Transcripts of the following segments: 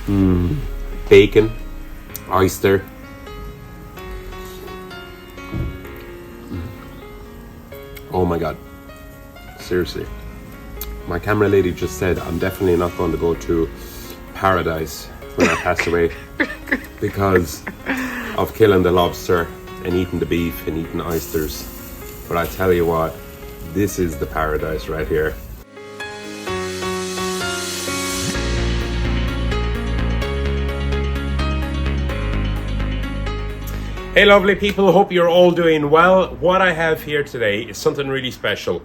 Bacon, oyster. Oh my God, seriously. My camera lady just said I'm definitely not going to go to paradise when I pass away because of killing the lobster and eating the beef and eating oysters. But I tell you what, this is the paradise right here. Hey lovely people, hope you're all doing well. What I have here today is something really special.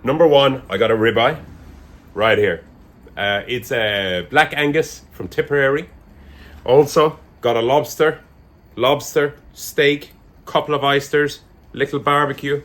Number one, I got a ribeye right here. It's a Black Angus from Tipperary. Also got a lobster, steak, couple of oysters, little barbecue.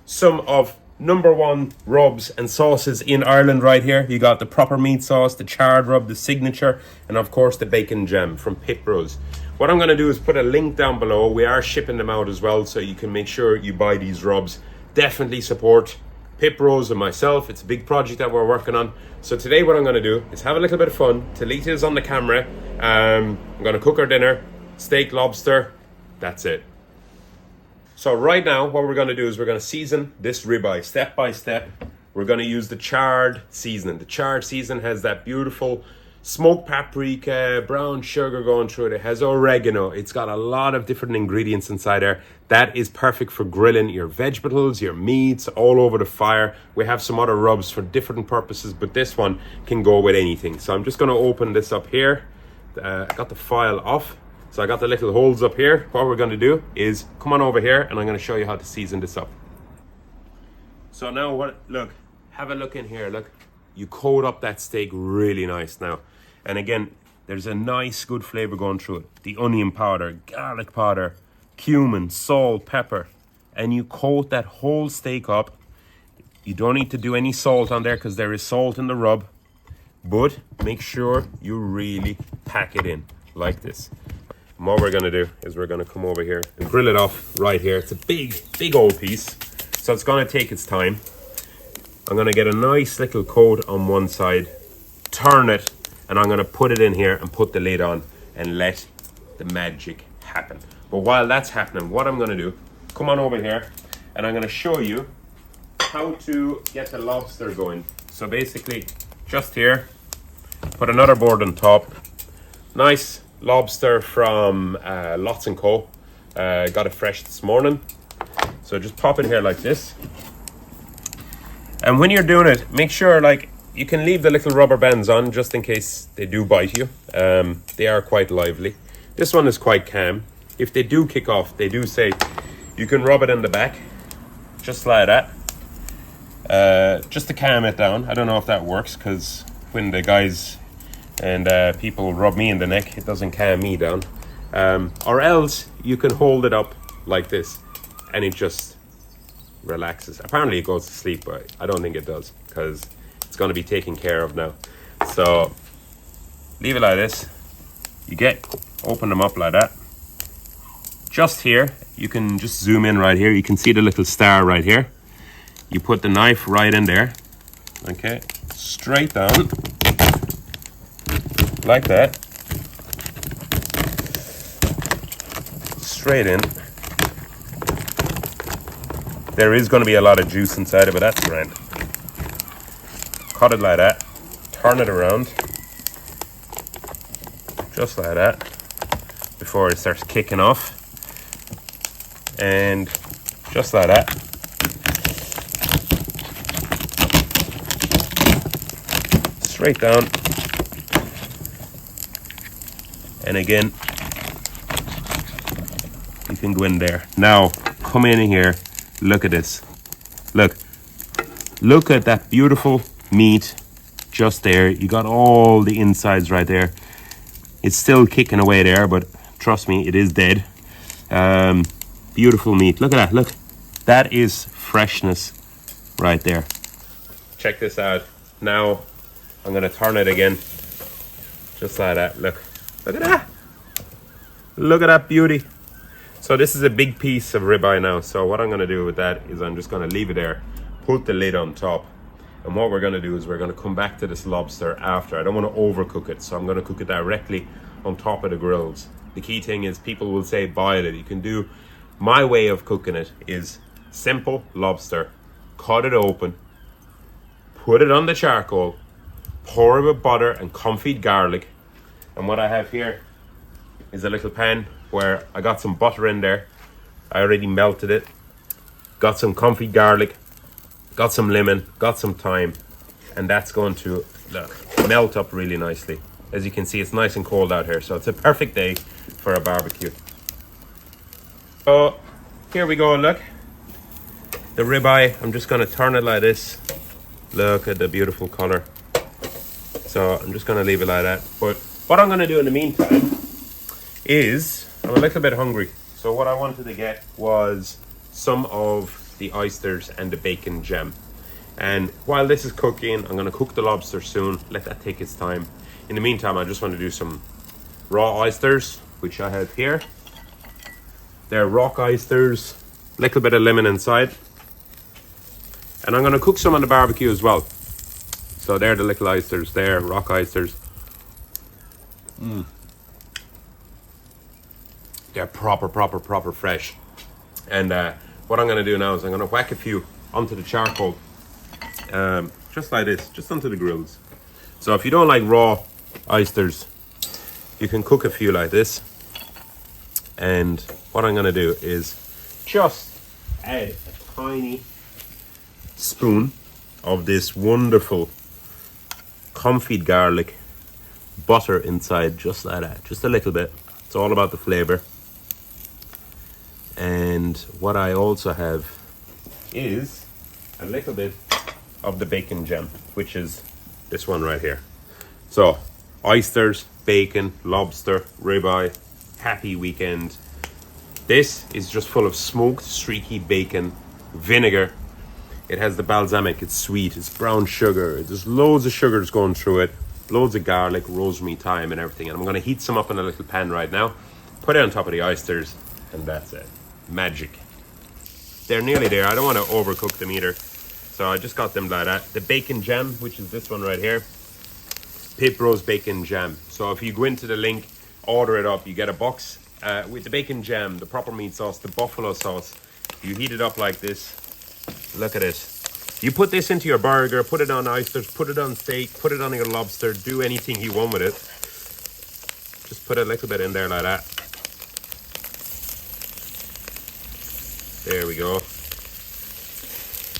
Some of number one rubs and sauces in Ireland right here. You got the proper meat sauce, the charred rub, the signature, and of course the bacon gem from Pit Bros. What I'm going to do is put a link down below. We are shipping them out as well, so you can make sure you buy these rubs. Definitely support Pit Bros and myself. It's a big project that we're working on. So today what I'm going to do is have a little bit of fun. Talita's on the camera. I'm going to cook our dinner. Steak, lobster. That's it. So right now what we're going to do is we're going to season this ribeye step by step. We're going to use the charred seasoning. The charred seasoning has that beautiful smoked paprika, brown sugar going through it. It has oregano. It's got a lot of different ingredients inside there. That is perfect for grilling your vegetables, your meats, all over the fire. We have some other rubs for different purposes, but this one can go with anything. So I'm just going to open this up here. I got the file off. So I got the little holes up here. What we're going to do is come on over here and I'm going to show you how to season this up. So now look, have a look in here. Look, you coat up that steak really nice now. And again, there's a nice, good flavor going through it. The onion powder, garlic powder, cumin, salt, pepper. And you coat that whole steak up. You don't need to do any salt on there because there is salt in the rub. But make sure you really pack it in like this. And what we're going to do is we're going to come over here and grill it off right here. It's a big, big old piece. So it's going to take its time. I'm going to get a nice little coat on one side, turn it, and I'm going to put it in here and put the lid on and let the magic happen. But while that's happening, what I'm going to do, come on over here and I'm going to show you how to get the lobster going. So basically, just here, put another board on top. Nice lobster from Lots & Co. Got it fresh this morning. So just pop it here like this. And when you're doing it, make sure you can leave the little rubber bands on just in case they do bite you. They are quite lively. This one is quite calm. If they do kick off, they do say you can rub it in the back, just like that, just to calm it down. I don't know if that works because when the guys and people rub me in the neck, it doesn't calm me down. Or else you can hold it up like this and it just relaxes. Apparently it goes to sleep, but I don't think it does because it's going to be taken care of now. So leave it like this. Open them up like that. Just here, you can just zoom in right here. You can see the little star right here. You put the knife right in there. Okay, straight down like that. Straight in. There is going to be a lot of juice inside it, but that's grand. Cut it like that. Turn it around. Just like that. Before it starts kicking off. And just like that. Straight down. And again, you can go in there. Now, come in here. Look at this. Look at that beautiful meat just there. You got all the insides right there. It's still kicking away there, but trust me, it is dead. Beautiful meat. Look at that. Look, that is freshness right there. Check this out. Now I'm gonna turn it again, just like that. Look at that. Look at that beauty. So this is a big piece of ribeye now. So what I'm going to do with that is I'm just going to leave it there, put the lid on top, And what we're going to do is we're going to come back to this lobster after. I don't want to overcook it, so I'm going to cook it directly on top of the grills. The key thing is people will say boil it. You can do, my way of cooking it is simple lobster. Cut it open, put it on the charcoal, pour it with butter and confit garlic. And what I have here is a little pan where I got some butter in there. I already melted it. Got some confit garlic, got some lemon, got some thyme, and that's going to melt up really nicely. As you can see, it's nice and cold out here, so it's a perfect day for a barbecue. So here we go, look. The ribeye, I'm just going to turn it like this. Look at the beautiful color. So I'm just going to leave it like that. But what I'm going to do in the meantime is, I'm a little bit hungry. So what I wanted to get was some of the oysters and the bacon gem. And while this is cooking, I'm going to cook the lobster soon. Let that take its time. In the meantime, I just want to do some raw oysters, which I have here. They're rock oysters, little bit of lemon inside. And I'm going to cook some on the barbecue as well. So they're the little oysters there, rock oysters. They're proper fresh. And what I'm going to do now is I'm going to whack a few onto the charcoal. Just like this, just onto the grills. So if you don't like raw oysters, you can cook a few like this. And what I'm going to do is just add a tiny spoon of this wonderful confit garlic, butter inside, just like that, just a little bit. It's all about the flavor. And what I also have is a little bit of the bacon gem, which is this one right here. So oysters, bacon, lobster, ribeye, happy weekend. This is just full of smoked streaky bacon, vinegar. It has the balsamic, it's sweet, it's brown sugar. There's loads of sugars going through it, loads of garlic, rosemary, thyme and everything. And I'm going to heat some up in a little pan right now, put it on top of the oysters, and that's it. Magic. They're nearly there. I don't want to overcook them either, so I just got them like that. The bacon jam, which is this one right here, Pip Rose bacon jam. So if you go into the link, order it up, you get a box with the bacon jam, the proper meat sauce, the buffalo sauce. You heat it up like this. Look at this. You put this into your burger, put it on oysters, put it on steak, put it on your lobster, do anything you want with it. Just put a little bit in there like that. There we go.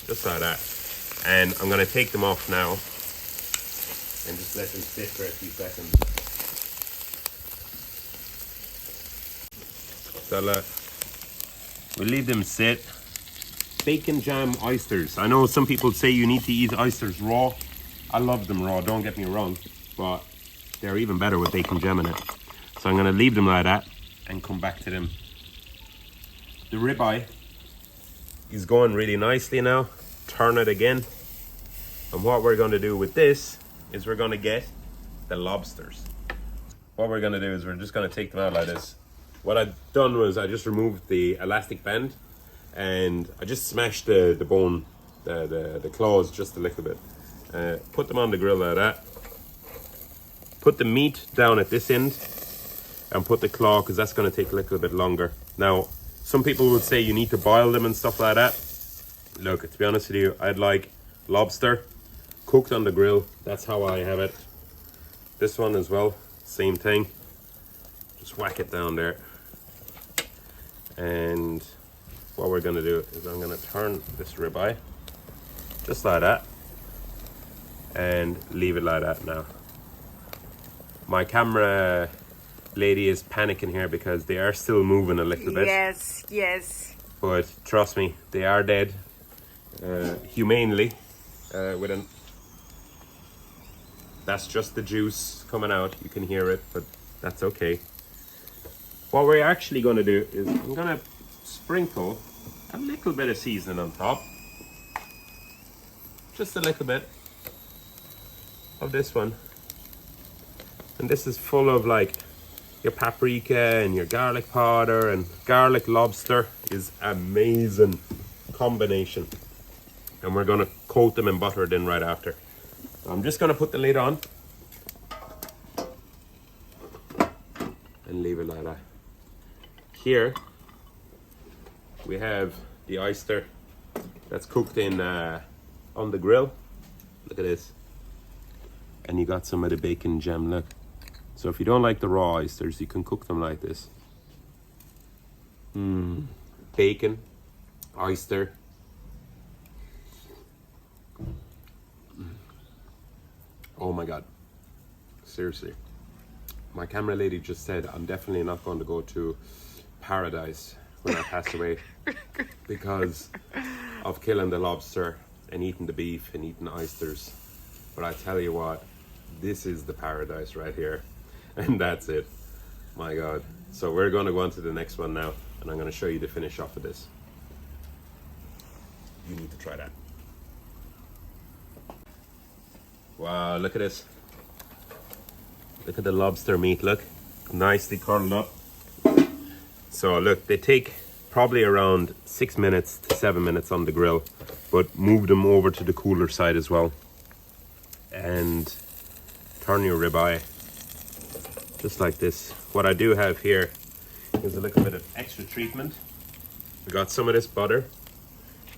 Just like that. And I'm going to take them off now and just let them sit for a few seconds. So look, we'll leave them sit. Bacon jam oysters. I know some people say you need to eat oysters raw. I love them raw, don't get me wrong, but they're even better with bacon jam in it. So I'm going to leave them like that and come back to them. The ribeye is going really nicely now. Turn it again. And what we're going to do with this is we're going to get the lobsters. What we're going to do is we're just going to take them out like this. What I've done was I just removed the elastic band and I just smashed the bone, the claws just a little bit. Put them on the grill like that. Put the meat down at this end and put the claw, because that's going to take a little bit longer. Now, some people would say you need to boil them and stuff like that. Look, to be honest with you, I'd like lobster cooked on the grill. That's how I have it. This one as well, same thing. Just whack it down there. And what we're going to do is I'm going to turn this ribeye just like that and leave it like that now. My camera lady is panicking here because they are still moving a little bit. Yes, yes. But trust me, they are dead humanely. That's just the juice coming out. You can hear it, but that's okay. What we're actually going to do is I'm going to sprinkle a little bit of seasoning on top. Just a little bit of this one. And this is full of like your paprika and your garlic powder, and garlic lobster is amazing combination. And we're going to coat them in butter then right after. I'm just gonna put the lid on and leave it like that. Here we have the oyster that's cooked in on the grill. Look at this. And you got some of the bacon jam, look. So if you don't like the raw oysters, you can cook them like this. Bacon, oyster. Oh my God, seriously. My camera lady just said I'm definitely not going to go to paradise when I pass away because of killing the lobster and eating the beef and eating oysters. But I tell you what, this is the paradise right here. And that's it. My God. So we're going to go on to the next one now, and I'm going to show you the finish off of this. You need to try that. Wow, look at this. Look at the lobster meat, look. Nicely curled up. So look, they take probably around 6 minutes to 7 minutes on the grill, but move them over to the cooler side as well. And turn your ribeye, just like this. What I do have here is a little bit of extra treatment. I got some of this butter,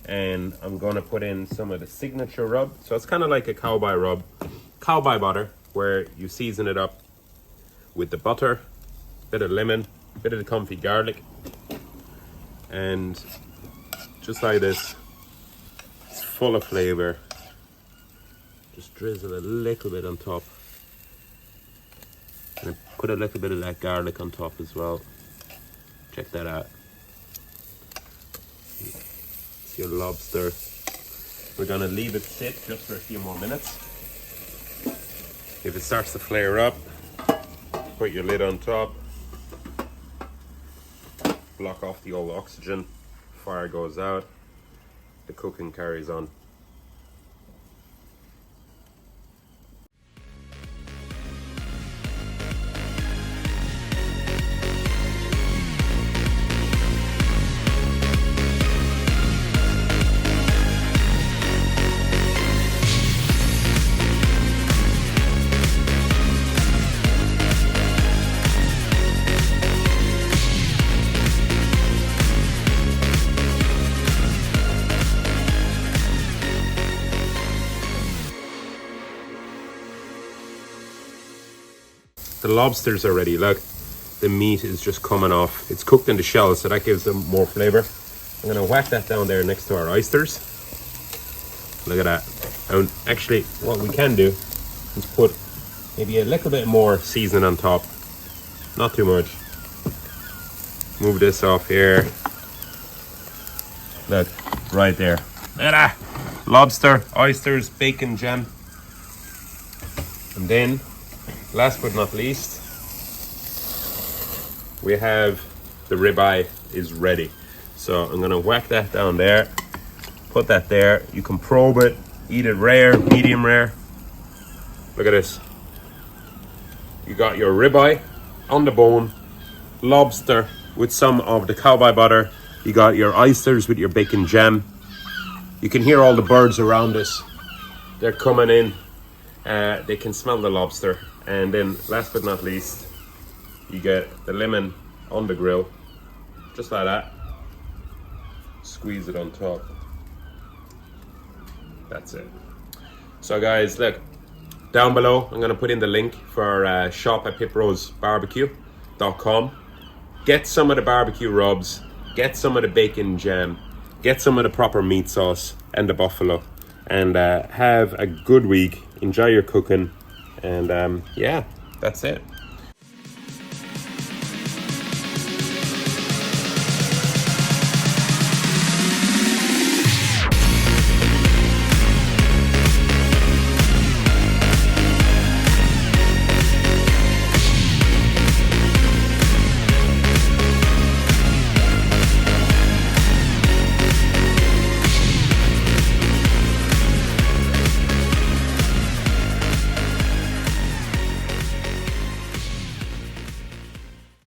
and I'm gonna put in some of the signature rub. So it's kind of like a cowboy rub, cowboy butter, where you season it up with the butter, bit of lemon, bit of the comfy garlic, and just like this, it's full of flavor. Just drizzle a little bit on top, and put a little bit of that garlic on top as well. Check that out. It's your lobster. We're gonna leave it sit just for a few more minutes. If it starts to flare up, put your lid on top, block off the old oxygen, fire goes out, the cooking carries on. The lobsters are ready. Look, the meat is just coming off. It's cooked in the shell, so that gives them more flavor. I'm gonna whack that down there next to our oysters. Look at that. And actually, what we can do is put maybe a little bit more seasoning on top. Not too much. Move this off here. Look, right there. Look at that. Lobster, oysters, bacon jam. And then, last but not least, we have the ribeye is ready. So I'm gonna whack that down there, put that there. You can probe it, eat it rare, medium rare. Look at this. You got your ribeye on the bone, lobster with some of the cowboy butter. You got your oysters with your bacon jam. You can hear all the birds around us. They're coming in. They can smell the lobster. And then last but not least, you get the lemon on the grill, just like that. Squeeze it on top. That's it. So guys, look, down below, I'm gonna put in the link for shop at piprosebbq.com. Get some of the barbecue rubs, get some of the bacon jam, get some of the proper meat sauce and the buffalo, and have a good week. Enjoy your cooking. And yeah, that's it.